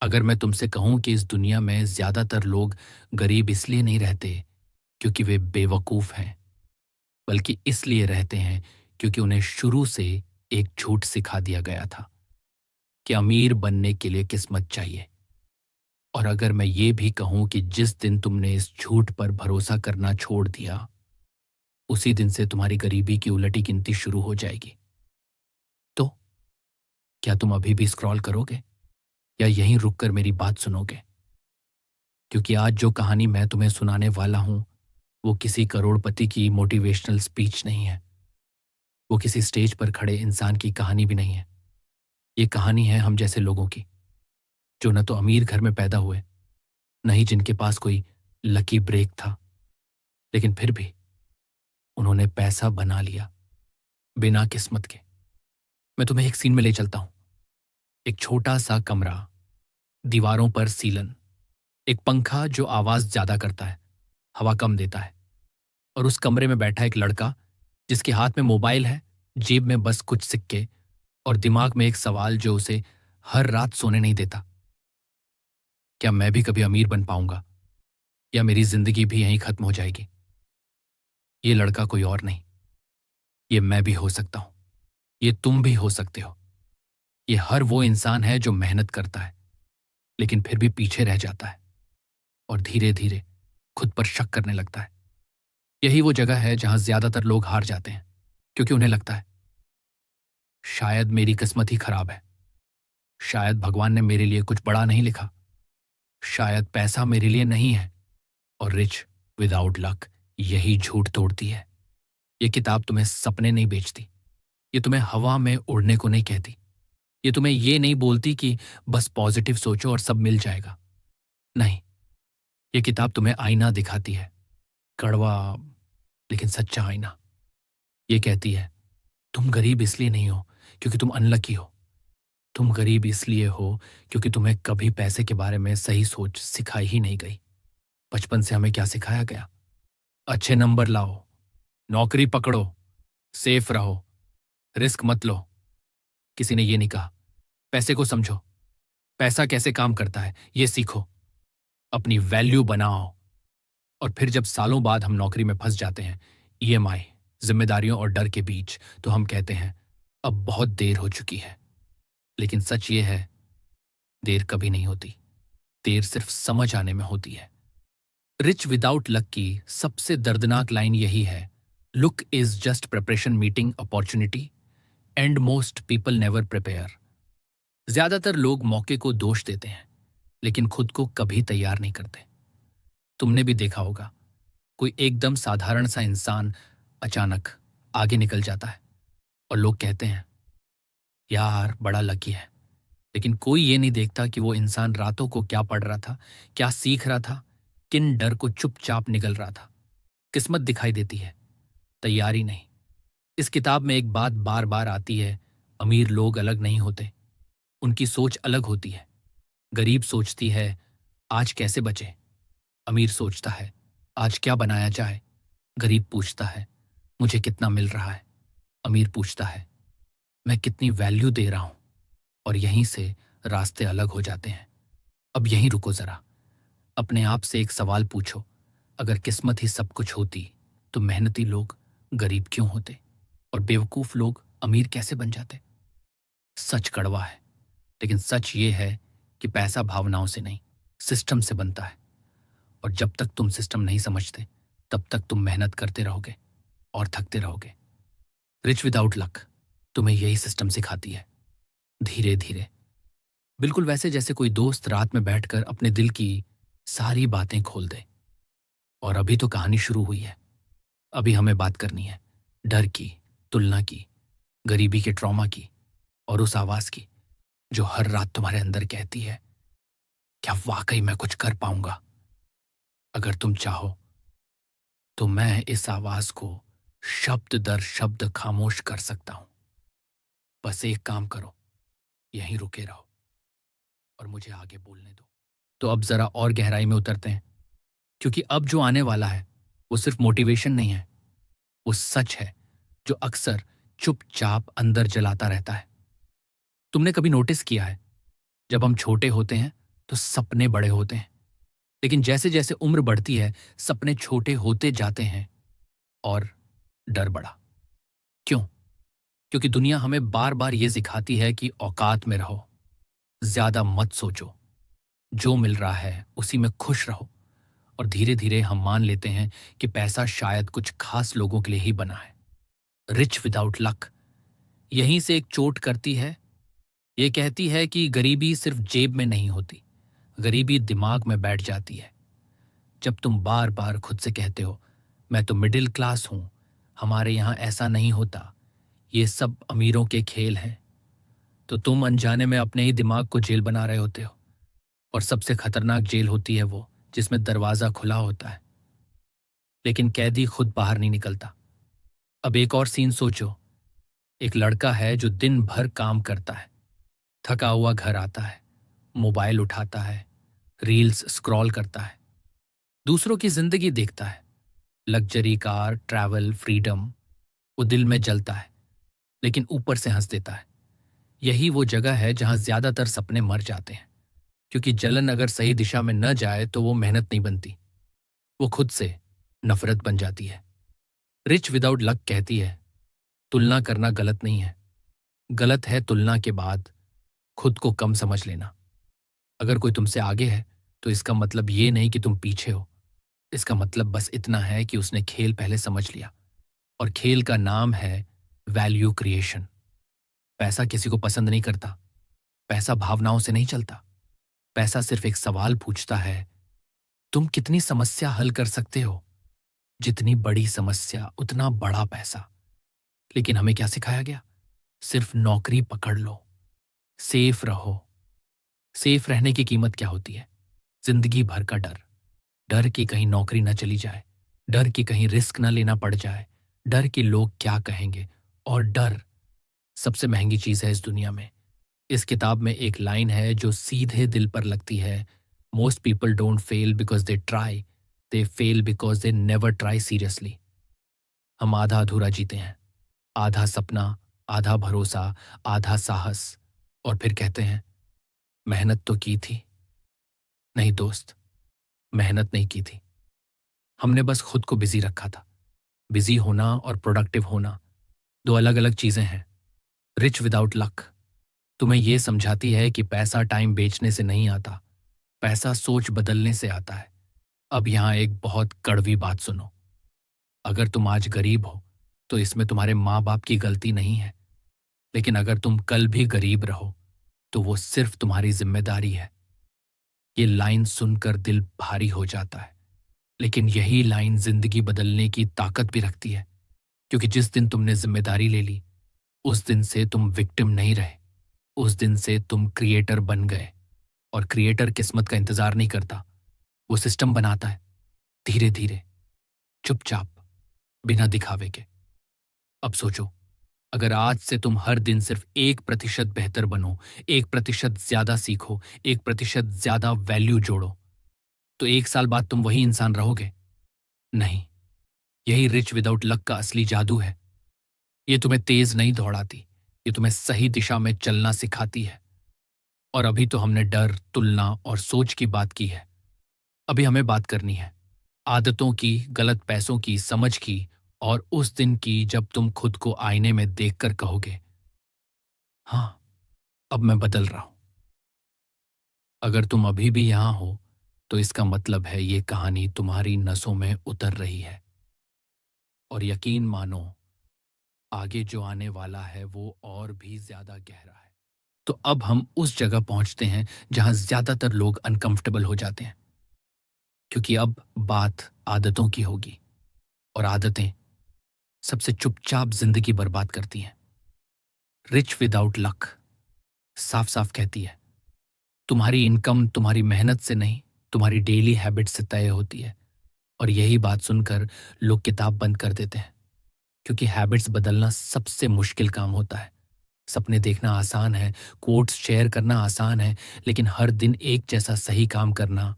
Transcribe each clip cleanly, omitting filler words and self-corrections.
अगर मैं तुमसे कहूं कि इस दुनिया में ज्यादातर लोग गरीब इसलिए नहीं रहते क्योंकि वे बेवकूफ हैं, बल्कि इसलिए रहते हैं क्योंकि उन्हें शुरू से एक झूठ सिखा दिया गया था कि अमीर बनने के लिए किस्मत चाहिए। और अगर मैं ये भी कहूं कि जिस दिन तुमने इस झूठ पर भरोसा करना छोड़ दिया, उसी दिन से तुम्हारी गरीबी की उलटी गिनती शुरू हो जाएगी, तो क्या तुम अभी भी स्क्रॉल करोगे या यहीं रुककर मेरी बात सुनोगे? क्योंकि आज जो कहानी मैं तुम्हें सुनाने वाला हूं, वो किसी करोड़पति की मोटिवेशनल स्पीच नहीं है। वो किसी स्टेज पर खड़े इंसान की कहानी भी नहीं है। ये कहानी है हम जैसे लोगों की, जो न तो अमीर घर में पैदा हुए, न ही जिनके पास कोई लकी ब्रेक था, लेकिन फिर भी उन्होंने पैसा बना लिया बिना किस्मत के। मैं तुम्हें एक सीन में ले चलता हूं। एक छोटा सा कमरा, दीवारों पर सीलन, एक पंखा जो आवाज ज्यादा करता है, हवा कम देता है, और उस कमरे में बैठा एक लड़का जिसके हाथ में मोबाइल है, जेब में बस कुछ सिक्के, और दिमाग में एक सवाल जो उसे हर रात सोने नहीं देता। क्या मैं भी कभी अमीर बन पाऊंगा, या मेरी जिंदगी भी यहीं खत्म हो जाएगी? ये लड़का कोई और नहीं, ये मैं भी हो सकता हूं, ये तुम भी हो सकते हो। ये हर वो इंसान है जो मेहनत करता है, लेकिन फिर भी पीछे रह जाता है और धीरे धीरे खुद पर शक करने लगता है। यही वो जगह है जहां ज्यादातर लोग हार जाते हैं, क्योंकि उन्हें लगता है शायद मेरी किस्मत ही खराब है, शायद भगवान ने मेरे लिए कुछ बड़ा नहीं लिखा, शायद पैसा मेरे लिए नहीं है। और रिच विदाउट लक यही झूठ तोड़ती है। ये किताब तुम्हें सपने नहीं बेचती, ये तुम्हें हवा में उड़ने को नहीं कहती, ये तुम्हें ये नहीं बोलती कि बस पॉजिटिव सोचो और सब मिल जाएगा। नहीं, ये किताब तुम्हें आईना दिखाती है, कड़वा लेकिन सच्चा आईना। ये कहती है तुम गरीब इसलिए नहीं हो क्योंकि तुम अनलकी हो, तुम गरीब इसलिए हो क्योंकि तुम्हें कभी पैसे के बारे में सही सोच सिखाई ही नहीं गई। बचपन से हमें क्या सिखाया गया? अच्छे नंबर लाओ, नौकरी पकड़ो, सेफ रहो, रिस्क मत लो। किसी ने ये नहीं कहा पैसे को समझो, पैसा कैसे काम करता है ये सीखो, अपनी वैल्यू बनाओ। और फिर जब सालों बाद हम नौकरी में फंस जाते हैं, ईएमआई, जिम्मेदारियों और डर के बीच, तो हम कहते हैं अब बहुत देर हो चुकी है। लेकिन सच ये है, देर कभी नहीं होती, देर सिर्फ समझ आने में होती है। रिच विदाउट लक की सबसे दर्दनाक लाइन यही है, look is just preparation meeting opportunity and most people never prepare. ज्यादातर लोग मौके को दोष देते हैं, लेकिन खुद को कभी तैयार नहीं करते। तुमने भी देखा होगा, कोई एकदम साधारण सा इंसान अचानक आगे निकल जाता है और लोग कहते हैं यार बड़ा लकी है। लेकिन कोई ये नहीं देखता कि वो इंसान रातों को क्या पढ़ रहा था, क्या सीख रहा था, किन डर को चुपचाप निगल रहा था। किस्मत दिखाई देती है, तैयारी नहीं। इस किताब में एक बात बार बार आती है, अमीर लोग अलग नहीं होते, उनकी सोच अलग होती है। गरीब सोचती है आज कैसे बचे, अमीर सोचता है आज क्या बनाया जाए। गरीब पूछता है मुझे कितना मिल रहा है, अमीर पूछता है मैं कितनी वैल्यू दे रहा हूं। और यहीं से रास्ते अलग हो जाते हैं। अब यहीं रुको जरा, अपने आप से एक सवाल पूछो, अगर किस्मत ही सब कुछ होती तो मेहनती लोग गरीब क्यों होते और बेवकूफ लोग अमीर कैसे बन जाते? सच कड़वा है, लेकिन सच ये है कि पैसा भावनाओं से नहीं, सिस्टम से बनता है। और जब तक तुम सिस्टम नहीं समझते, तब तक तुम मेहनत करते रहोगे और थकते रहोगे। रिच विदाउट लक तुम्हें यही सिस्टम सिखाती है, धीरे धीरे, बिल्कुल वैसे जैसे कोई दोस्त रात में बैठकर अपने दिल की सारी बातें खोल दे। और अभी तो कहानी शुरू हुई है, अभी हमें बात करनी है डर की, तुलना की, गरीबी के ट्रॉमा की, और उस आवाज की जो हर रात तुम्हारे अंदर कहती है क्या वाकई मैं कुछ कर पाऊंगा? अगर तुम चाहो तो मैं इस आवाज को शब्द दर शब्द खामोश कर सकता हूं। बस एक काम करो, यहीं रुके रहो और मुझे आगे बोलने दो। तो अब जरा और गहराई में उतरते हैं, क्योंकि अब जो आने वाला है वो सिर्फ मोटिवेशन नहीं है, वो सच है जो अक्सर चुपचाप अंदर जलाता रहता है। तुमने कभी नोटिस किया है, जब हम छोटे होते हैं तो सपने बड़े होते हैं। लेकिन जैसे जैसे उम्र बढ़ती है, सपने छोटे होते जाते हैं और डर बढ़ा। क्यों? क्योंकि दुनिया हमें बार बार ये सिखाती है कि औकात में रहो, ज्यादा मत सोचो, जो मिल रहा है उसी में खुश रहो। और धीरे धीरे हम मान लेते हैं कि पैसा शायद कुछ खास लोगों के लिए ही बना है। रिच विदाउट लक यहीं से एक चोट करती है। ये कहती है कि गरीबी सिर्फ जेब में नहीं होती, गरीबी दिमाग में बैठ जाती है। जब तुम बार बार खुद से कहते हो, मैं तो मिडिल क्लास हूं, हमारे यहां ऐसा नहीं होता, ये सब अमीरों के खेल हैं, तो तुम अनजाने में अपने ही दिमाग को जेल बना रहे होते हो। और सबसे खतरनाक जेल होती है वो जिसमें दरवाजा खुला होता है, लेकिन कैदी खुद बाहर नहीं निकलता। अब एक और सीन सोचो। एक लड़का है जो दिन भर काम करता है, थका हुआ घर आता है, मोबाइल उठाता है, रील्स स्क्रॉल करता है, दूसरों की जिंदगी देखता है, लग्जरी कार, ट्रैवल, फ्रीडम। वो दिल में जलता है, लेकिन ऊपर से हंस देता है। यही वो जगह है जहां ज्यादातर सपने मर जाते हैं, क्योंकि जलन अगर सही दिशा में न जाए तो वो मेहनत नहीं बनती, वो खुद से नफरत बन जाती है। रिच विदाउट लक कहती है, तुलना करना गलत नहीं है, गलत है तुलना के बाद खुद को कम समझ लेना। अगर कोई तुमसे आगे है तो इसका मतलब ये नहीं कि तुम पीछे हो, इसका मतलब बस इतना है कि उसने खेल पहले समझ लिया। और खेल का नाम है वैल्यू क्रिएशन। पैसा किसी को पसंद नहीं करता, पैसा भावनाओं से नहीं चलता। पैसा सिर्फ एक सवाल पूछता है, तुम कितनी समस्या हल कर सकते हो? जितनी बड़ी समस्या उतना बड़ा पैसा। लेकिन हमें क्या सिखाया गया? सिर्फ नौकरी पकड़ लो, सेफ रहो। सेफ रहने की कीमत क्या होती है? जिंदगी भर का डर। डर कि कहीं नौकरी न चली जाए, डर कि कहीं रिस्क न लेना पड़ जाए, डर कि लोग क्या कहेंगे। और डर सबसे महंगी चीज है इस दुनिया में। इस किताब में एक लाइन है जो सीधे दिल पर लगती है, most people don't fail because they try, they fail because they never try seriously. हम आधा अधूरा जीते हैं, आधा सपना, आधा भरोसा, आधा साहस। और फिर कहते हैं, मेहनत तो की थी। नहीं दोस्त, मेहनत नहीं की थी, हमने बस खुद को बिजी रखा था। बिजी होना और प्रोडक्टिव होना दो अलग अलग चीजें हैं। रिच विदाउट लक तुम्हें यह समझाती है कि पैसा टाइम बेचने से नहीं आता, पैसा सोच बदलने से आता है। अब यहां एक बहुत कड़वी बात सुनो। अगर तुम आज गरीब हो तो इसमें तुम्हारे माँ बाप की गलती नहीं है, लेकिन अगर तुम कल भी गरीब रहो तो वो सिर्फ तुम्हारी जिम्मेदारी है। ये लाइन सुनकर दिल भारी हो जाता है, लेकिन यही लाइन जिंदगी बदलने की ताकत भी रखती है। क्योंकि जिस दिन तुमने जिम्मेदारी ले ली, उस दिन से तुम विक्टिम नहीं रहे, उस दिन से तुम क्रिएटर बन गए। और क्रिएटर किस्मत का इंतजार नहीं करता, वो सिस्टम बनाता है, धीरे धीरे, चुपचाप, बिना दिखावे के। अब सोचो, अगर आज से तुम हर दिन सिर्फ 1% बेहतर बनो, 1% ज्यादा सीखो, 1% ज्यादा वैल्यू जोड़ो, तो 1 साल बाद तुम वही इंसान रहोगे? नहीं। यही रिच विदाउट लक का असली जादू है। ये तुम्हें तेज नहीं दौड़ाती, ये तुम्हें सही दिशा में चलना सिखाती है। और अभी तो हमने डर, तुलना और सोच की बात की है। अभी हमें बात करनी है आदतों की, गलत पैसों की, समझ की, और उस दिन की जब तुम खुद को आईने में देखकर कहोगे, हाँ, अब मैं बदल रहा हूं। अगर तुम अभी भी यहां हो तो इसका मतलब है ये कहानी तुम्हारी नसों में उतर रही है। और यकीन मानो, आगे जो आने वाला है वो और भी ज्यादा गहरा है। तो अब हम उस जगह पहुंचते हैं जहां ज्यादातर लोग अनकंफर्टेबल हो जाते हैं, क्योंकि अब बात आदतों की होगी। और आदतें सबसे चुपचाप जिंदगी बर्बाद करती हैं। रिच विदाउट लक साफ साफ कहती है, तुम्हारी इनकम तुम्हारी मेहनत से नहीं, तुम्हारी डेली हैबिट से तय होती है। और यही बात सुनकर लोग किताब बंद कर देते हैं, क्योंकि हैबिट्स बदलना सबसे मुश्किल काम होता है। सपने देखना आसान है, कोट्स शेयर करना आसान है, लेकिन हर दिन एक जैसा सही काम करना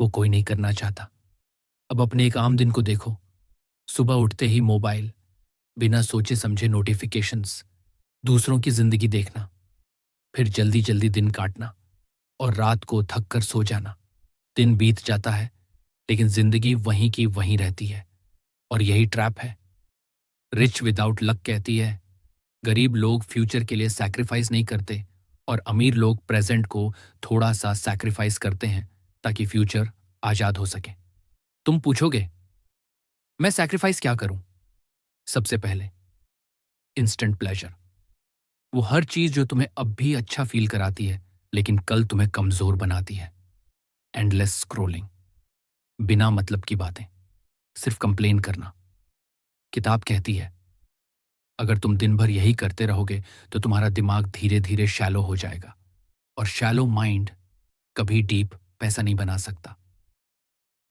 वो कोई नहीं करना चाहता। अब अपने एक आम दिन को देखो। सुबह उठते ही मोबाइल, बिना सोचे समझे नोटिफिकेशंस, दूसरों की जिंदगी देखना, फिर जल्दी जल्दी दिन काटना, और रात को थक कर सो जाना। दिन बीत जाता है लेकिन जिंदगी वहीं की वहीं रहती है, और यही ट्रैप है। रिच विदाउट लक कहती है गरीब लोग फ्यूचर के लिए सैक्रिफाइस नहीं करते और अमीर लोग प्रेजेंट को थोड़ा सा सैक्रिफाइस करते हैं ताकि फ्यूचर आजाद हो सके। तुम पूछोगे मैं सैक्रिफाइस क्या करूं? सबसे पहले इंस्टेंट प्लेजर। वो हर चीज जो तुम्हें अब भी अच्छा फील कराती है लेकिन कल तुम्हें कमजोर बनाती है। एंडलेस स्क्रोलिंग, बिना मतलब की बातें, सिर्फ कंप्लेन करना। किताब कहती है अगर तुम दिन भर यही करते रहोगे तो तुम्हारा दिमाग धीरे धीरे शैलो हो जाएगा, और शैलो माइंड कभी डीप पैसा नहीं बना सकता।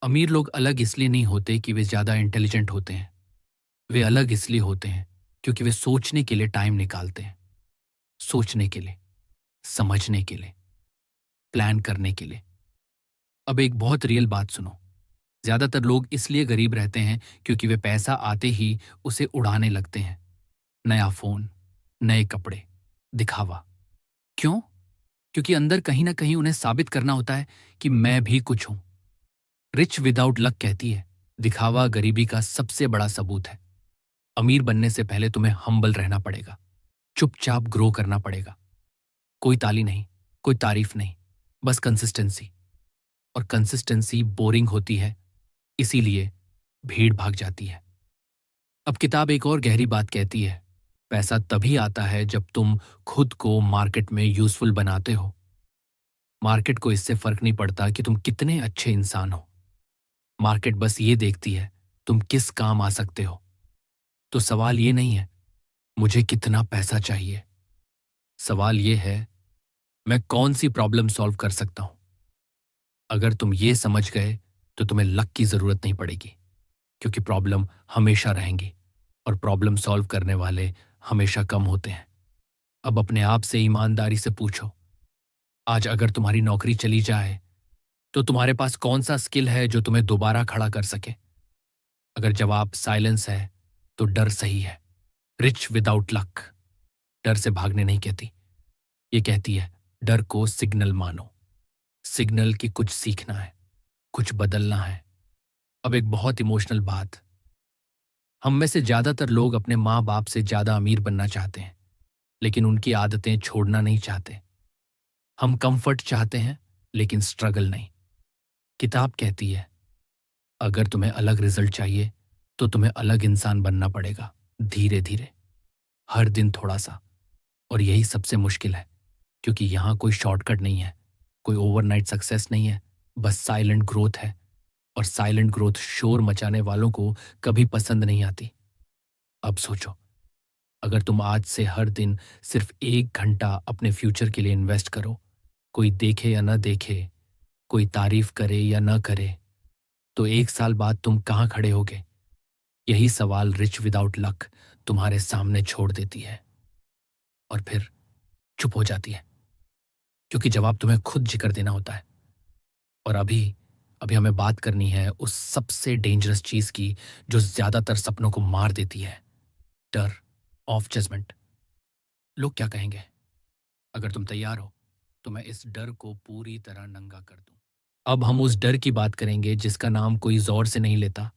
अमीर लोग अलग इसलिए नहीं होते कि वे ज्यादा इंटेलिजेंट होते हैं, वे अलग इसलिए होते हैं क्योंकि वे सोचने के लिए टाइम निकालते हैं। सोचने के लिए, समझने के लिए, प्लान करने के लिए। अब एक बहुत रियल बात सुनो। ज्यादातर लोग इसलिए गरीब रहते हैं क्योंकि वे पैसा आते ही उसे उड़ाने लगते हैं। नया फोन, नए कपड़े, दिखावा। क्यों? क्योंकि अंदर कहीं ना कहीं उन्हें साबित करना होता है कि मैं भी कुछ हूं। रिच विदाउट लक कहती है दिखावा गरीबी का सबसे बड़ा सबूत है। अमीर बनने से पहले तुम्हें हम्बल रहना पड़ेगा, चुपचाप ग्रो करना पड़ेगा। कोई ताली नहीं, कोई तारीफ नहीं, बस कंसिस्टेंसी। और कंसिस्टेंसी बोरिंग होती है, इसीलिए भीड़ भाग जाती है। अब किताब एक और गहरी बात कहती है पैसा तभी आता है जब तुम खुद को मार्केट में यूजफुल बनाते हो। मार्केट को इससे फर्क नहीं पड़ता कि तुम कितने अच्छे इंसान हो। मार्केट बस ये देखती है तुम किस काम आ सकते हो। तो सवाल ये नहीं है मुझे कितना पैसा चाहिए, सवाल ये है मैं कौन सी प्रॉब्लम सॉल्व कर सकता हूं। अगर तुम ये समझ गए तो तुम्हें लक की जरूरत नहीं पड़ेगी, क्योंकि प्रॉब्लम हमेशा रहेंगी और प्रॉब्लम सॉल्व करने वाले हमेशा कम होते हैं। अब अपने आप से ईमानदारी से पूछो, आज अगर तुम्हारी नौकरी चली जाए तो तुम्हारे पास कौन सा स्किल है जो तुम्हें दोबारा खड़ा कर सके? अगर जवाब साइलेंस है तो डर सही है। रिच विदाउट लक डर से भागने नहीं कहती, ये कहती है डर को सिग्नल मानो। सिग्नल की कुछ सीखना है, कुछ बदलना है। अब एक बहुत इमोशनल बात, हम में से ज्यादातर लोग अपने माँ बाप से ज्यादा अमीर बनना चाहते हैं लेकिन उनकी आदतें छोड़ना नहीं चाहते। हम कंफर्ट चाहते हैं लेकिन स्ट्रगल नहीं। किताब कहती है अगर तुम्हें अलग रिजल्ट चाहिए तो तुम्हें अलग इंसान बनना पड़ेगा, धीरे धीरे, हर दिन थोड़ा सा। और यही सबसे मुश्किल है, क्योंकि यहां कोई शॉर्टकट नहीं है, कोई ओवरनाइट सक्सेस नहीं है, बस साइलेंट ग्रोथ है। और साइलेंट ग्रोथ शोर मचाने वालों को कभी पसंद नहीं आती। अब सोचो, अगर तुम आज से हर दिन सिर्फ 1 घंटा अपने फ्यूचर के लिए इन्वेस्ट करो, कोई देखे या न देखे, कोई तारीफ करे या न करे, तो 1 साल बाद तुम कहां खड़े होगे? यही सवाल रिच विदाउट लक तुम्हारे सामने छोड़ देती है और फिर चुप हो जाती है, क्योंकि जवाब तुम्हें खुद जिक्र देना होता है। और अभी अभी हमें बात करनी है उस सबसे डेंजरस चीज की जो ज्यादातर सपनों को मार देती है, डर ऑफ जजमेंट। लोग क्या कहेंगे? अगर तुम तैयार हो तो मैं इस डर को पूरी तरह नंगा कर दूं। अब हम उस डर की बात करेंगे जिसका नाम कोई जोर से नहीं लेता,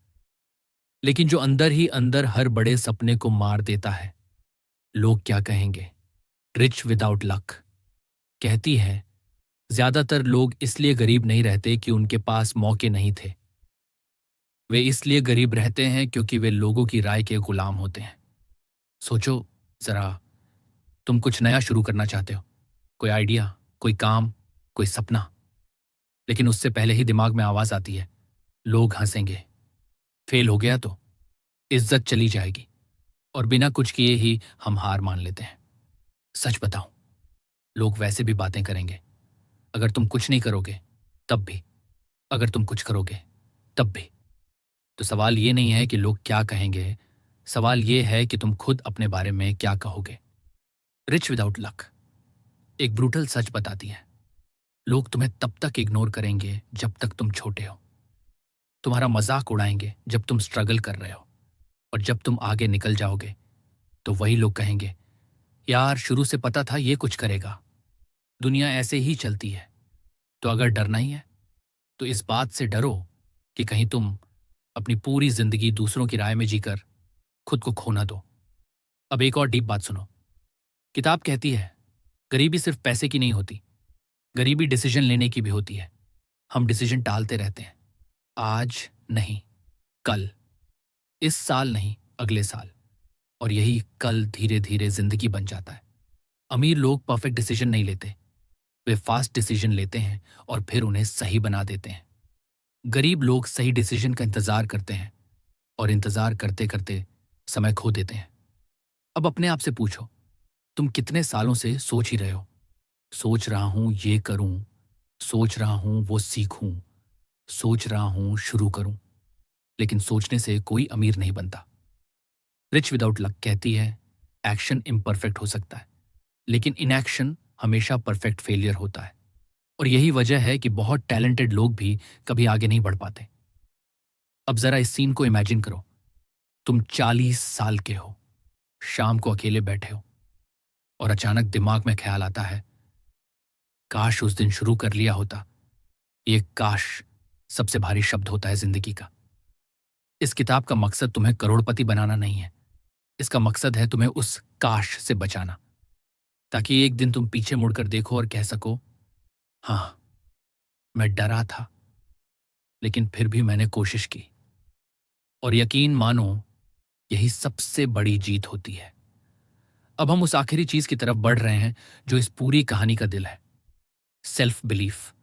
लेकिन जो अंदर ही अंदर हर बड़े सपने को मार देता है। लोग क्या कहेंगे? रिच विदाउट लक कहती है ज्यादातर लोग इसलिए गरीब नहीं रहते कि उनके पास मौके नहीं थे, वे इसलिए गरीब रहते हैं क्योंकि वे लोगों की राय के गुलाम होते हैं। सोचो जरा, तुम कुछ नया शुरू करना चाहते हो, कोई आइडिया, कोई काम, कोई सपना, लेकिन उससे पहले ही दिमाग में आवाज आती है लोग हंसेंगे, फेल हो गया तो इज्जत चली जाएगी, और बिना कुछ किए ही हम हार मान लेते हैं। सच बताऊं, लोग वैसे भी बातें करेंगे, अगर तुम कुछ नहीं करोगे तब भी, अगर तुम कुछ करोगे तब भी। तो सवाल ये नहीं है कि लोग क्या कहेंगे, सवाल ये है कि तुम खुद अपने बारे में क्या कहोगे। रिच विदाउट लक एक ब्रूटल सच बताती है, लोग तुम्हें तब तक इग्नोर करेंगे जब तक तुम छोटे हो, तुम्हारा मजाक उड़ाएंगे जब तुम स्ट्रगल कर रहे हो, और जब तुम आगे निकल जाओगे तो वही लोग कहेंगे यार शुरू से पता था ये कुछ करेगा। दुनिया ऐसे ही चलती है, तो अगर डरना ही है तो इस बात से डरो कि कहीं तुम अपनी पूरी जिंदगी दूसरों की राय में जीकर खुद को खो ना दो। अब एक और डीप बात सुनो। किताब कहती है गरीबी सिर्फ पैसे की नहीं होती, गरीबी डिसीजन लेने की भी होती है। हम डिसीजन टालते रहते हैं। आज नहीं, कल, इस साल नहीं, अगले साल। और यही कल धीरे धीरे जिंदगी बन जाता है। अमीर लोग परफेक्ट डिसीजन नहीं लेते, वे फास्ट डिसीजन लेते हैं और फिर उन्हें सही बना देते हैं। गरीब लोग सही डिसीजन का इंतजार करते हैं और इंतजार करते करते समय खो देते हैं। अब अपने आप से पूछो, तुम कितने सालों से सोच ही रहे हो, सोच रहा हूं ये करूं, सोच रहा हूं वो सीखूं, सोच रहा हूं शुरू करूं। लेकिन सोचने से कोई अमीर नहीं बनता। रिच विदाउट लक कहती है एक्शन इम्परफेक्ट हो सकता है, लेकिन इनएक्शन हमेशा परफेक्ट फेलियर होता है। और यही वजह है कि बहुत टैलेंटेड लोग भी कभी आगे नहीं बढ़ पाते। अब जरा इस सीन को इमेजिन करो। तुम 40 साल के हो, शाम को अकेले बैठे हो और अचानक दिमाग में ख्याल आता है, काश उस दिन शुरू कर लिया होता। ये काश सबसे भारी शब्द होता है जिंदगी का। इस किताब का मकसद तुम्हें करोड़पति बनाना नहीं है, इसका मकसद है तुम्हें उस काश से बचाना, ताकि एक दिन तुम पीछे मुड़कर देखो और कह सको, हाँ, मैं डरा था लेकिन फिर भी मैंने कोशिश की। और यकीन मानो, यही सबसे बड़ी जीत होती है। अब हम उस आखिरी चीज की तरफ बढ़ रहे हैं जो इस पूरी कहानी का दिल है, सेल्फ बिलीफ।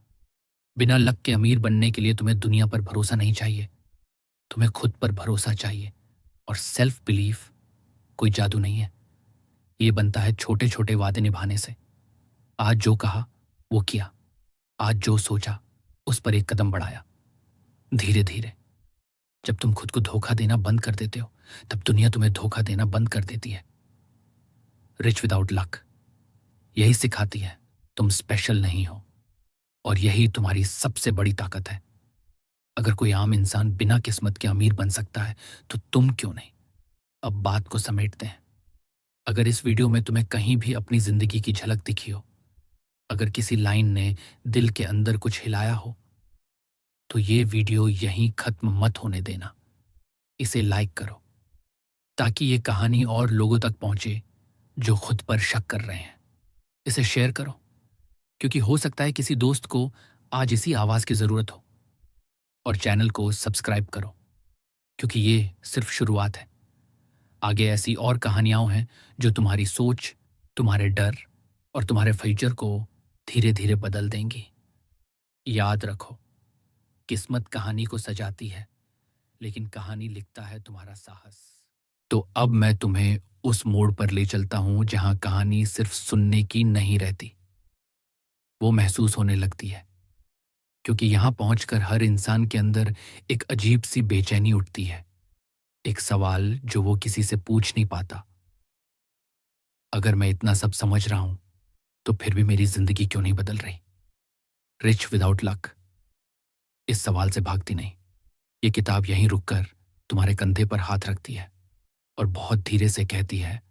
बिना लक के अमीर बनने के लिए तुम्हें दुनिया पर भरोसा नहीं चाहिए, तुम्हें खुद पर भरोसा चाहिए। और सेल्फ बिलीफ कोई जादू नहीं है, ये बनता है छोटे छोटे वादे निभाने से। आज जो कहा वो किया, आज जो सोचा उस पर एक कदम बढ़ाया। धीरे धीरे जब तुम खुद को धोखा देना बंद कर देते हो, तब दुनिया तुम्हें धोखा देना बंद कर देती है। रिच विदाउट लक यही सिखाती है तुम स्पेशल नहीं हो, और यही तुम्हारी सबसे बड़ी ताकत है। अगर कोई आम इंसान बिना किस्मत के अमीर बन सकता है तो तुम क्यों नहीं। अब बात को समेटते हैं। अगर इस वीडियो में तुम्हें कहीं भी अपनी जिंदगी की झलक दिखी हो, अगर किसी लाइन ने दिल के अंदर कुछ हिलाया हो, तो ये वीडियो यहीं खत्म मत होने देना। इसे लाइक करो ताकि ये कहानी और लोगों तक पहुंचे जो खुद पर शक कर रहे हैं। इसे शेयर करो क्योंकि हो सकता है किसी दोस्त को आज इसी आवाज की जरूरत हो। और चैनल को सब्सक्राइब करो क्योंकि ये सिर्फ शुरुआत है। आगे ऐसी और कहानियां हैं जो तुम्हारी सोच, तुम्हारे डर और तुम्हारे फ्यूचर को धीरे धीरे बदल देंगी। याद रखो, किस्मत कहानी को सजाती है लेकिन कहानी लिखता है तुम्हारा साहस। तो अब मैं तुम्हें उस मोड़ पर ले चलता हूं जहां कहानी सिर्फ सुनने की नहीं रहती, वो महसूस होने लगती है। क्योंकि यहां पहुंचकर हर इंसान के अंदर एक अजीब सी बेचैनी उठती है, एक सवाल जो वो किसी से पूछ नहीं पाता। अगर मैं इतना सब समझ रहा हूं तो फिर भी मेरी जिंदगी क्यों नहीं बदल रही। रिच विदाउट लक इस सवाल से भागती नहीं। ये किताब यहीं रुककर तुम्हारे कंधे पर हाथ रखती है और बहुत धीरे से कहती है,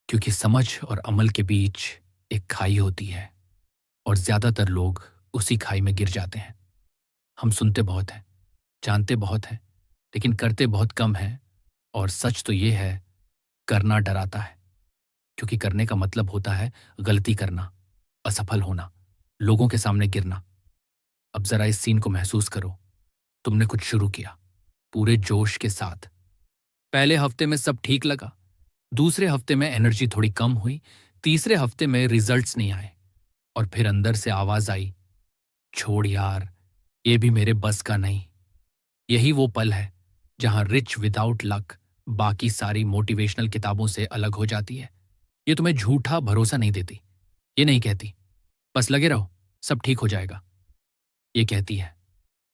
क्योंकि समझ और अमल के बीच एक खाई होती है और ज्यादातर लोग उसी खाई में गिर जाते हैं। हम सुनते बहुत हैं, जानते बहुत हैं, लेकिन करते बहुत कम हैं। और सच तो ये है, करना डराता है, क्योंकि करने का मतलब होता है गलती करना, असफल होना, लोगों के सामने गिरना। अब जरा इस सीन को महसूस करो। तुमने कुछ शुरू किया पूरे जोश के साथ। पहले हफ्ते में सब ठीक लगा, दूसरे हफ्ते में एनर्जी थोड़ी कम हुई, तीसरे हफ्ते में रिजल्ट्स नहीं आए। और फिर अंदर से आवाज आई, छोड़ यार, ये भी मेरे बस का नहीं। यही वो पल है जहां रिच विदाउट लक बाकी सारी मोटिवेशनल किताबों से अलग हो जाती है। ये तुम्हें झूठा भरोसा नहीं देती, ये नहीं कहती बस लगे रहो सब ठीक हो जाएगा। ये कहती है,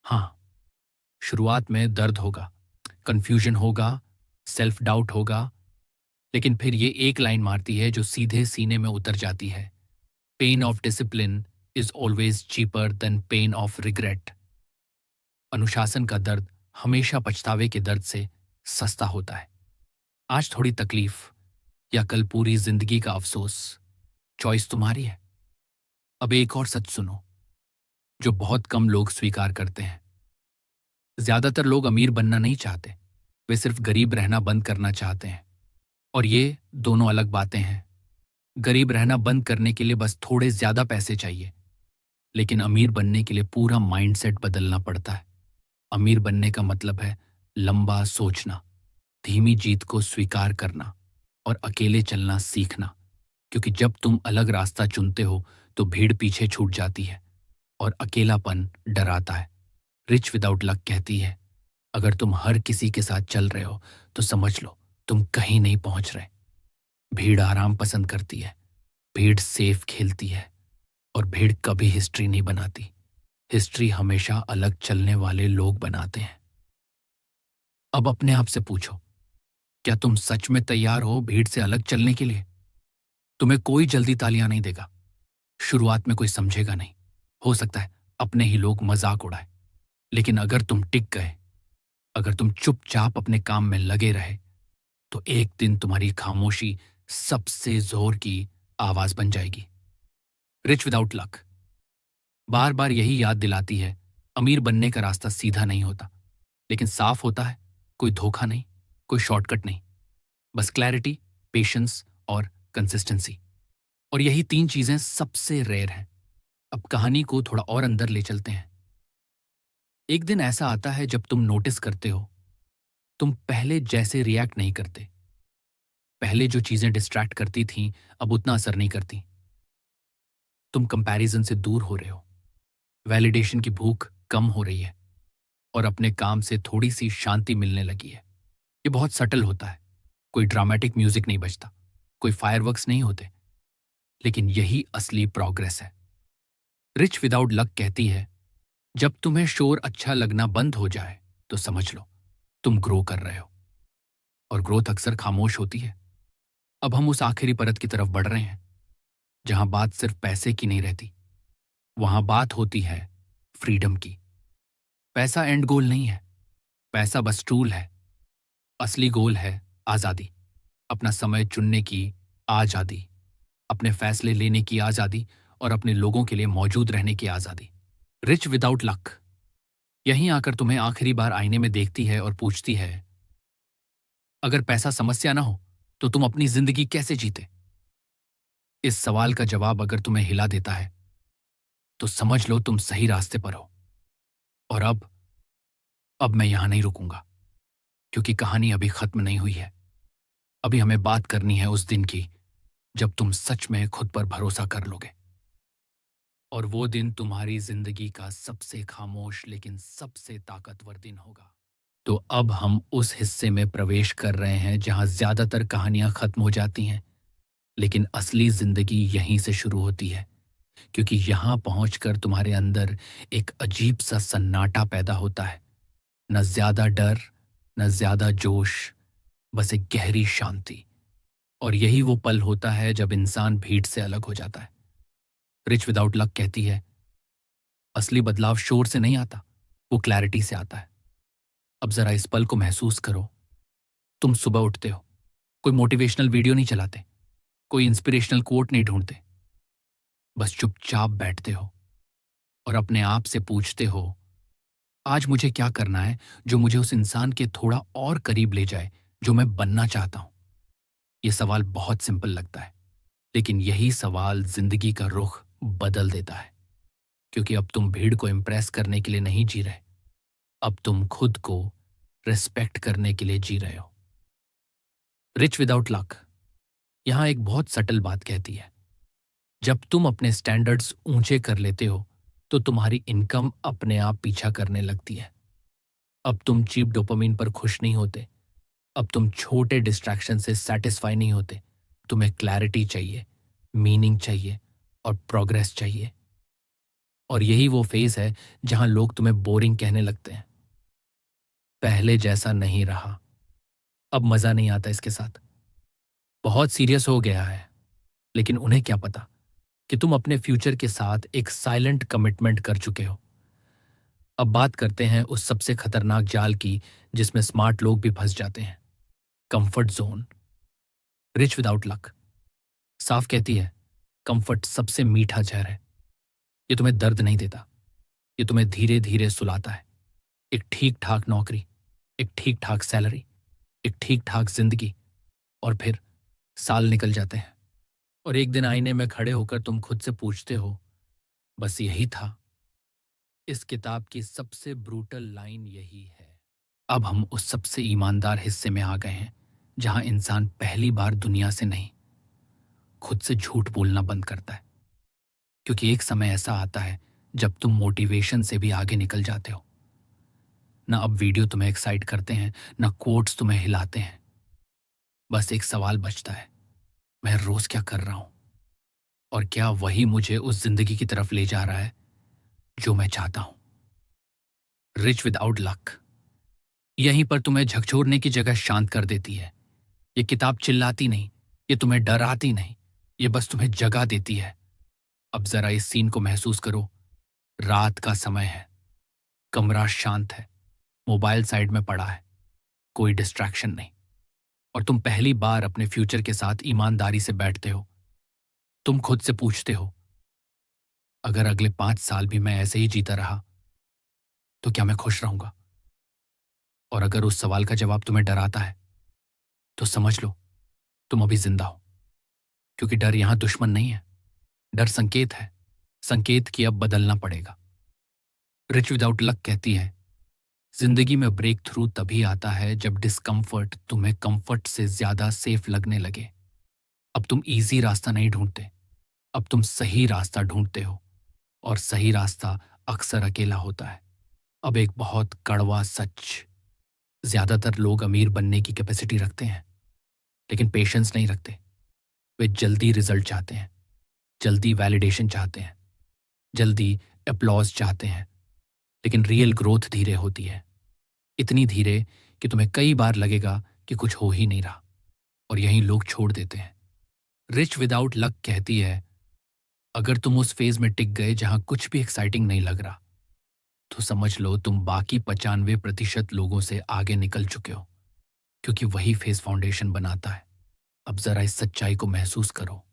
हाँ, शुरुआत में दर्द होगा, कंफ्यूजन होगा, सेल्फ डाउट होगा, लेकिन फिर ये एक लाइन मारती है जो सीधे सीने में उतर जाती है, pain of discipline is always cheaper than pain of regret. अनुशासन का दर्द हमेशा पछतावे के दर्द से सस्ता होता है। आज थोड़ी तकलीफ या कल पूरी जिंदगी का अफसोस, चॉइस तुम्हारी है। अब एक और सच सुनो, जो बहुत कम लोग स्वीकार करते हैं। ज्यादातर लोग अमीर बनना नहीं चाहते, वे सिर्फ गरीब रहना बंद करना चाहते हैं। और ये दोनों अलग बातें हैं। गरीब रहना बंद करने के लिए बस थोड़े ज्यादा पैसे चाहिए, लेकिन अमीर बनने के लिए पूरा माइंडसेट बदलना पड़ता है। अमीर बनने का मतलब है लंबा सोचना, धीमी जीत को स्वीकार करना और अकेले चलना सीखना। क्योंकि जब तुम अलग रास्ता चुनते हो तो भीड़ पीछे छूट जाती है और अकेलापन डराता है। रिच विदाउट लक कहती है, अगर तुम हर किसी के साथ चल रहे हो तो समझ लो तुम कहीं नहीं पहुंच रहे। भीड़ आराम पसंद करती है, भीड़ सेफ खेलती है, और भीड़ कभी हिस्ट्री नहीं बनाती। हिस्ट्री हमेशा अलग चलने वाले लोग बनाते हैं। अब अपने आप से पूछो, क्या तुम सच में तैयार हो भीड़ से अलग चलने के लिए? तुम्हें कोई जल्दी तालियां नहीं देगा, शुरुआत में कोई समझेगा नहीं, हो सकता है अपने ही लोग मजाक उड़ाए। लेकिन अगर तुम टिक गए, अगर तुम चुपचाप अपने काम में लगे रहे, तो एक दिन तुम्हारी खामोशी सबसे जोर की आवाज बन जाएगी। रिच विदाउट लक बार बार यही याद दिलाती है, अमीर बनने का रास्ता सीधा नहीं होता, लेकिन साफ होता है। कोई धोखा नहीं, कोई शॉर्टकट नहीं, बस क्लैरिटी, पेशेंस और कंसिस्टेंसी। और यही तीन चीजें सबसे रेयर हैं। अब कहानी को थोड़ा और अंदर ले चलते हैं। एक दिन ऐसा आता है जब तुम नोटिस करते हो, तुम पहले जैसे रिएक्ट नहीं करते। पहले जो चीजें डिस्ट्रैक्ट करती थीं अब उतना असर नहीं करती। तुम कंपैरिजन से दूर हो रहे हो, वैलिडेशन की भूख कम हो रही है, और अपने काम से थोड़ी सी शांति मिलने लगी है। ये बहुत सटल होता है, कोई ड्रामेटिक म्यूजिक नहीं बजता, कोई फायरवर्क्स नहीं होते, लेकिन यही असली प्रोग्रेस है। रिच विदाउट लक कहती है, जब तुम्हें शोर अच्छा लगना बंद हो जाए तो समझ लो तुम ग्रो कर रहे हो। और ग्रोथ अक्सर खामोश होती है। अब हम उस आखिरी परत की तरफ बढ़ रहे हैं, जहां बात सिर्फ पैसे की नहीं रहती, वहां बात होती है फ्रीडम की। पैसा एंड गोल नहीं है, पैसा बस टूल है। असली गोल है आजादी, अपना समय चुनने की आजादी, अपने फैसले लेने की आजादी, और अपने लोगों के लिए मौजूद रहने की आजादी। रिच विदाउट लक यहीं आकर तुम्हें आखिरी बार आईने में देखती है और पूछती है, अगर पैसा समस्या ना हो तो तुम अपनी जिंदगी कैसे जीते? इस सवाल का जवाब अगर तुम्हें हिला देता है तो समझ लो तुम सही रास्ते पर हो। और अब मैं यहां नहीं रुकूंगा, क्योंकि कहानी अभी खत्म नहीं हुई है। अभी हमें बात करनी है उस दिन की जब तुम सच में खुद पर भरोसा कर लोगे, और वो दिन तुम्हारी जिंदगी का सबसे खामोश लेकिन सबसे ताकतवर दिन होगा। तो अब हम उस हिस्से में प्रवेश कर रहे हैं जहां ज्यादातर कहानियां खत्म हो जाती हैं, लेकिन असली जिंदगी यहीं से शुरू होती है। क्योंकि यहां पहुंचकर तुम्हारे अंदर एक अजीब सा सन्नाटा पैदा होता है। न ज्यादा डर, न ज्यादा जोश, बस एक गहरी शांति। और यही वो पल होता है जब इंसान भीड़ से अलग हो जाता है। रिच विदाउट लक कहती है, असली बदलाव शोर से नहीं आता, वो क्लैरिटी से आता है। अब जरा इस पल को महसूस करो। तुम सुबह उठते हो, कोई मोटिवेशनल वीडियो नहीं चलाते, कोई इंस्पिरेशनल कोट नहीं ढूंढते, बस चुपचाप बैठते हो और अपने आप से पूछते हो, आज मुझे क्या करना है जो मुझे उस इंसान के थोड़ा और करीब ले जाए जो मैं बनना चाहता हूं। यह सवाल बहुत सिंपल लगता है, लेकिन यही सवाल जिंदगी का रुख बदल देता है। क्योंकि अब तुम भीड़ को इम्प्रेस करने के लिए नहीं जी रहे, अब तुम खुद को रिस्पेक्ट करने के लिए जी रहे हो। रिच विदाउट लक यहां एक बहुत सटल बात कहती है, जब तुम अपने स्टैंडर्ड्स ऊंचे कर लेते हो तो तुम्हारी इनकम अपने आप पीछा करने लगती है। अब तुम चीप डोपामिन पर खुश नहीं होते, अब तुम छोटे डिस्ट्रैक्शन से सेटिस्फाई नहीं होते। तुम्हें क्लैरिटी चाहिए, मीनिंग चाहिए और प्रोग्रेस चाहिए। और यही वो फेज है जहां लोग तुम्हें बोरिंग कहने लगते हैं। पहले जैसा नहीं रहा, अब मजा नहीं आता इसके साथ, बहुत सीरियस हो गया है। लेकिन उन्हें क्या पता कि तुम अपने फ्यूचर के साथ एक साइलेंट कमिटमेंट कर चुके हो। अब बात करते हैं उस सबसे खतरनाक जाल की जिसमें स्मार्ट लोग भी फंस जाते हैं, comfort zone. Rich without luck साफ कहती है, कंफर्ट सबसे मीठा जहर है। ये तुम्हें दर्द नहीं देता, ये तुम्हें धीरे धीरे सुलाता है। एक ठीक ठाक नौकरी, एक ठीक ठाक सैलरी, एक ठीक ठाक जिंदगी, और फिर साल निकल जाते हैं और एक दिन आईने में खड़े होकर तुम खुद से पूछते हो, बस यही था। इस किताब की सबसे ब्रूटल लाइन यही है। अब हम उस सबसे ईमानदार हिस्से में आ गए हैं जहां इंसान पहली बार दुनिया से नहीं, खुद से झूठ बोलना बंद करता है। क्योंकि एक समय ऐसा आता है जब तुम मोटिवेशन से भी आगे निकल जाते हो। ना अब वीडियो तुम्हें एक्साइट करते हैं, ना कोट्स तुम्हें हिलाते हैं। बस एक सवाल बचता है, मैं रोज क्या कर रहा हूं, और क्या वही मुझे उस जिंदगी की तरफ ले जा रहा है जो मैं चाहता हूं। रिच विदाउट लक यहीं पर तुम्हें झकझोरने की जगह शांत कर देती है। ये किताब चिल्लाती नहीं, ये तुम्हें डराती नहीं, ये बस तुम्हें जगा देती है। अब जरा इस सीन को महसूस करो। रात का समय है, कमरा शांत है, मोबाइल साइड में पड़ा है, कोई डिस्ट्रैक्शन नहीं, और तुम पहली बार अपने फ्यूचर के साथ ईमानदारी से बैठते हो। तुम खुद से पूछते हो, अगर अगले 5 साल भी मैं ऐसे ही जीता रहा तो क्या मैं खुश रहूंगा? और अगर उस सवाल का जवाब तुम्हें डराता है तो समझ लो तुम अभी जिंदा हो। क्योंकि डर यहां दुश्मन नहीं है, डर संकेत है, संकेत कि अब बदलना पड़ेगा। रिच विदाउट लक कहती है, जिंदगी में ब्रेक थ्रू तभी आता है जब डिस्कम्फर्ट तुम्हें कंफर्ट से ज्यादा सेफ लगने लगे। अब तुम इजी रास्ता नहीं ढूंढते, अब तुम सही रास्ता ढूंढते हो, और सही रास्ता अक्सर अकेला होता है। अब एक बहुत कड़वा सच, ज्यादातर लोग अमीर बनने की कैपेसिटी रखते हैं लेकिन पेशेंस नहीं रखते। वे जल्दी रिजल्ट चाहते हैं, जल्दी वैलिडेशन चाहते हैं, जल्दी अप्लॉज चाहते हैं। लेकिन रियल ग्रोथ धीरे होती है, इतनी धीरे कि तुम्हें कई बार लगेगा कि कुछ हो ही नहीं रहा, और यहीं लोग छोड़ देते हैं। रिच विदाउट लक कहती है, अगर तुम उस फेज में टिक गए जहां कुछ भी एक्साइटिंग नहीं लग रहा, तो समझ लो तुम बाकी 95% लोगों से आगे निकल चुके हो। क्योंकि वही फेज फाउंडेशन बनाता है। अब जरा इस सच्चाई को महसूस करो।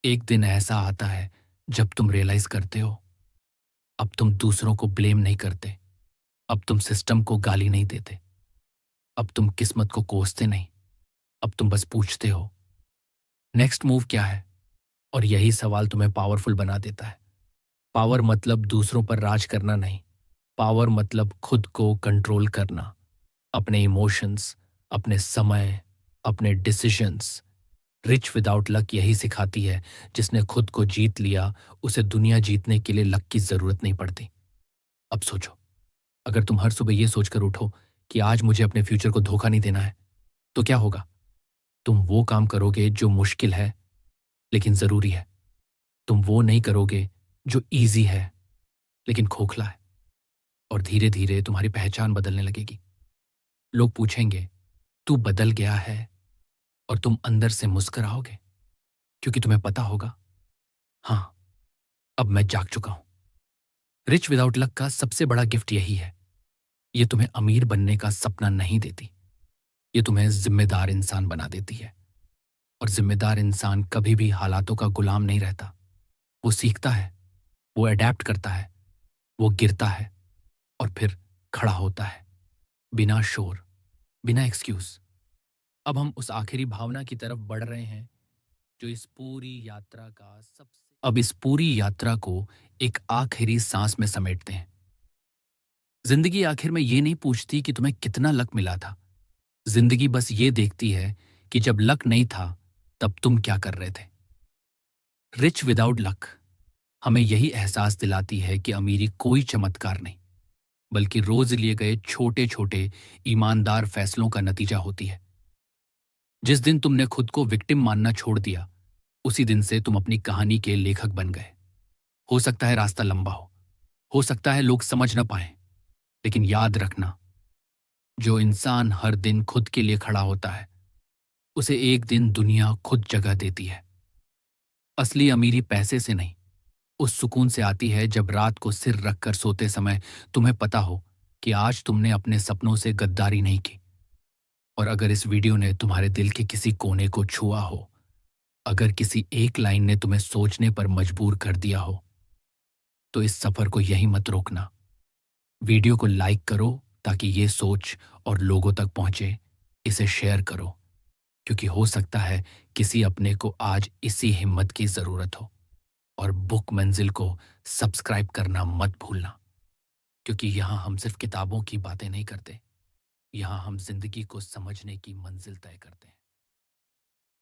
एक दिन ऐसा आता है जब तुम रियलाइज करते हो, अब तुम दूसरों को ब्लेम नहीं करते, अब तुम सिस्टम को गाली नहीं देते, अब तुम किस्मत को कोसते नहीं, अब तुम बस पूछते हो, नेक्स्ट मूव क्या है? और यही सवाल तुम्हें पावरफुल बना देता है। पावर मतलब दूसरों पर राज करना नहीं, पावर मतलब खुद को कंट्रोल करना, अपने इमोशंस, अपने समय, अपने डिसीजंस। रिच विदाउट लक यही सिखाती है, जिसने खुद को जीत लिया उसे दुनिया जीतने के लिए लक की जरूरत नहीं पड़ती। अब सोचो, अगर तुम हर सुबह ये सोचकर उठो कि आज मुझे अपने फ्यूचर को धोखा नहीं देना है, तो क्या होगा? तुम वो काम करोगे जो मुश्किल है लेकिन जरूरी है। तुम वो नहीं करोगे जो इजी है लेकिन खोखला है। और धीरे धीरे तुम्हारी पहचान बदलने लगेगी। लोग पूछेंगे, तू बदल गया है, और तुम अंदर से मुस्कुराओगे क्योंकि तुम्हें पता होगा, हाँ, अब मैं जाग चुका हूं। रिच विदाउट लक का सबसे बड़ा गिफ्ट यही है, ये तुम्हें अमीर बनने का सपना नहीं देती, ये तुम्हें जिम्मेदार इंसान बना देती है। और जिम्मेदार इंसान कभी भी हालातों का गुलाम नहीं रहता। वो सीखता है, वो अडेप्ट करता है, वो गिरता है और फिर खड़ा होता है, बिना शोर, बिना एक्सक्यूज। अब हम उस आखिरी भावना की तरफ बढ़ रहे हैं जो इस पूरी यात्रा का सबसे अब इस पूरी यात्रा को एक आखिरी सांस में समेटते हैं। जिंदगी आखिर में ये नहीं पूछती कि तुम्हें कितना लक मिला था। जिंदगी बस ये देखती है कि जब लक नहीं था तब तुम क्या कर रहे थे। रिच विदाउट लक हमें यही एहसास दिलाती है कि अमीरी कोई चमत्कार नहीं, बल्कि रोज लिए गए छोटे छोटे ईमानदार फैसलों का नतीजा होती है। जिस दिन तुमने खुद को विक्टिम मानना छोड़ दिया, उसी दिन से तुम अपनी कहानी के लेखक बन गए। हो सकता है रास्ता लंबा हो सकता है लोग समझ ना पाए, लेकिन याद रखना, जो इंसान हर दिन खुद के लिए खड़ा होता है, उसे एक दिन दुनिया खुद जगह देती है। असली अमीरी पैसे से नहीं, उस सुकून से आती है जब रात को सिर रखकर सोते समय तुम्हें पता हो कि आज तुमने अपने सपनों से गद्दारी नहीं की। और अगर इस वीडियो ने तुम्हारे दिल के किसी कोने को छुआ हो, अगर किसी एक लाइन ने तुम्हें सोचने पर मजबूर कर दिया हो, तो इस सफ़र को यहीं मत रोकना। वीडियो को लाइक करो ताकि ये सोच और लोगों तक पहुँचे। इसे शेयर करो क्योंकि हो सकता है किसी अपने को आज इसी हिम्मत की ज़रूरत हो। और बुक मंजिल को सब्सक्राइब करना मत भूलना, क्योंकि यहाँ हम सिर्फ किताबों की बातें नहीं करते, यहाँ हम जिंदगी को समझने की मंजिल तय करते हैं।